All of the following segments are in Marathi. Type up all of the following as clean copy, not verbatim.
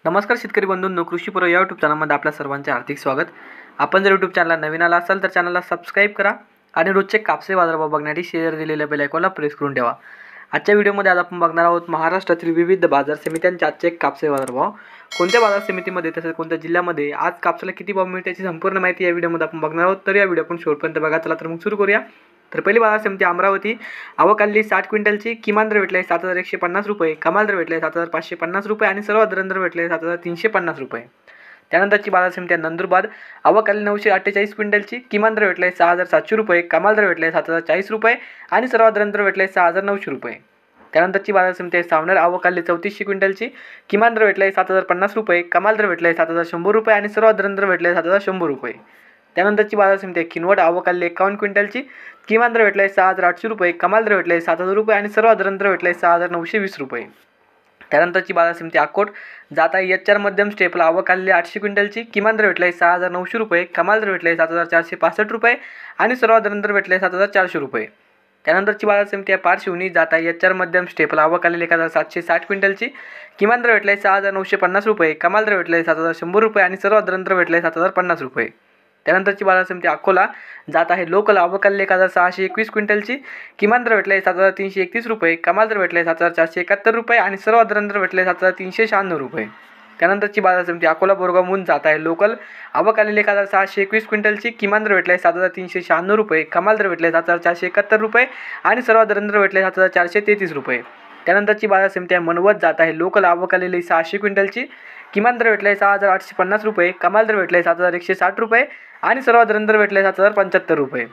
नमस्कार शेतकरी बंधूंनो, कृषीपूर्व या यूट्यूब चॅनलमध्ये आपल्या सर्वांचे हार्दिक स्वागत। आपण जर यूट्यूब चॅनलला नवीन आला असाल तर चॅनलला सबस्क्राईब करा आणि रोजचे कापसे बाजारभाव बघण्यासाठी शेअर दिलेल्या बेल आयकॉनला प्रेस करून ठेवा। आजच्या व्हिडिओमध्ये आज आपण बघणार आहोत महाराष्ट्रातील विविध बाजार समित्यांचे आजचे कापसे बाजारभाव, कोणत्या बाजार समितीमध्ये तसेच कोणत्या जिल्ह्यामध्ये आज कापसाला किती भाव मिळते याची संपूर्ण माहिती या व्हिडिओमध्ये आपण बघणार आहोत। तर या व्हिडिओ आपण शेवटपर्यंत बघा। चला तर मग सुरू करूया। तर पहिली बाजार समिती अमरावती, आवक आलेली 60 क्विंटलची, किमान दर भेटले 7150 रुपये, कमाल दर भेटले 7550 रुपये आणि सर्वात दर भेटले 7350 रुपये। त्यानंतरची बाजार समिती नंदुरबार, आवक आलेली 948 क्विंटलची, किमान दर भेटले 6700 रुपये, कमाल दर भेटले 7040 रुपये आणि सर्वात दर भेटले 6900 रुपये। त्यानंतरची बाजार समिती सावनेर, आवक आलेली 3400 क्विंटलची, किमान दर भेटले 7050 रुपये, कमाल दर भेटले 7100 रुपये आणि सर्वात दर भेटले 7100 रुपये। त्यानंतरची बाजार समिती किनवट, आवक आलेली 51 क्विंटलची, किमान दर भेटले 6800 रुपये, कमाल दर भेटले 7000 रुपये आणि सर्वात दर भेटले 6920 रुपये। त्यानंतरची बाजार समिती अकोट, जात आहे HR मध्यम स्टेपला, आवक आलेली 800 क्विंटलची, किमान दर भेटले 6900 रुपये, कमाल दर भेटले 7465 रुपये आणि सर्वात दर भेटले 7400 रुपये। त्यानंतरची बाजार समिती पारशिवनी, जात आहे HR मध्यम स्टेपला, आवक आलेली 1760 क्विंटलची, किमान दर भेटले 6950 रुपये, कमाल दर भेटले 7100 रुपये आणि सर्वात दर भेटले 7050 रुपये। त्यानंतरची बाजार समिती अकोला, जात आहे लोकल, आवक आलेली 1621 क्विंटलची, किमान दर भेटले 7331 रुपये, कमाल दर भेटले 7471 रुपये आणि सर्वात दर भेटले 7396 रुपये। त्यानंतरची बाजार समिती अकोला बोरगाव मून, जात आहे लोकल, आवक आलेली 1621 क्विंटलची, किमान दर भेटले 7396 रुपये, कमाल दर भेटले 7471 रुपये आणि सर्वात दर भेटले 7433 रुपये। त्यानंतरची बाजार समिती मनवत, जात आहे लोकल, आवक आलेली 600 क्विंटलची, किमान दर भेटले 6850 रुपये, कमाल दर भेटले 7160 रुपये आणि सर्वात दर भेटले 7075 रुपये।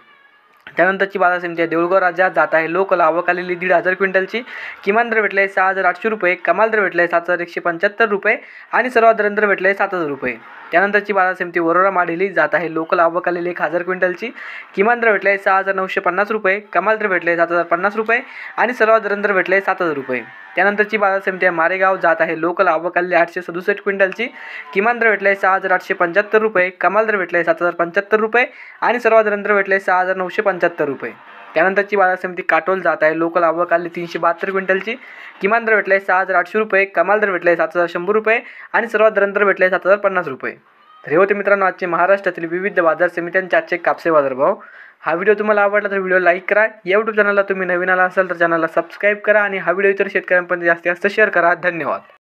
त्यानंतरची बाजार समिती देऊळगाव राजा, जात आहे लोकल, आवक आलेली 1500 क्विंटलची, किमान दर भेटले 6800 रुपये, कमाल दर भेटले 7175 रुपये आणि सर्वात दर भेटले 7000 रुपये। त्यानंतरची बाजार समिती वरोरा माडेली, जात आहे लोकल, आवक आलेली 1000 क्विंटलची, किमान दर भेटले 6950 रुपये, कमाल दर भेटले 7050 रुपये आणि सर्वात दर भेटले 7000 रुपये। त्यानंतरची बाजार समिती मारेगाव, जात आहे लोकल, आवक आलेली 867 क्विंटलची, किमान दर भेटले 6875 रुपये, कमाल दर भेटले 7075 रुपये आणि सर्वात दर भेटले 6975 रुपये। त्यानंतरची बाजार समिती काटोल, जात आहे लोकल, आवक आलेली 372 क्विंटलची, किमान दर भेटले 6800 रुपये, कमाल दर भेटले 7100 रुपये आणि सर्वात दर भेटले 7050 रुपये। तर हे होते मित्रांनो आजचे महाराष्ट्रातील विविध बाजार समित्यांचे आजचे कापसे बाजारभाव। हा व्हिडिओ तुम्हाला आवडला तर व्हिडिओ लाईक करा, यूट्यूब चॅनलला तुम्ही नवीन आला असाल तर चॅनलला सबस्क्राईब करा आणि हा व्हिडिओ इतर शेतकऱ्यांपर्यंत जास्तीत जास्त शेअर करा। धन्यवाद।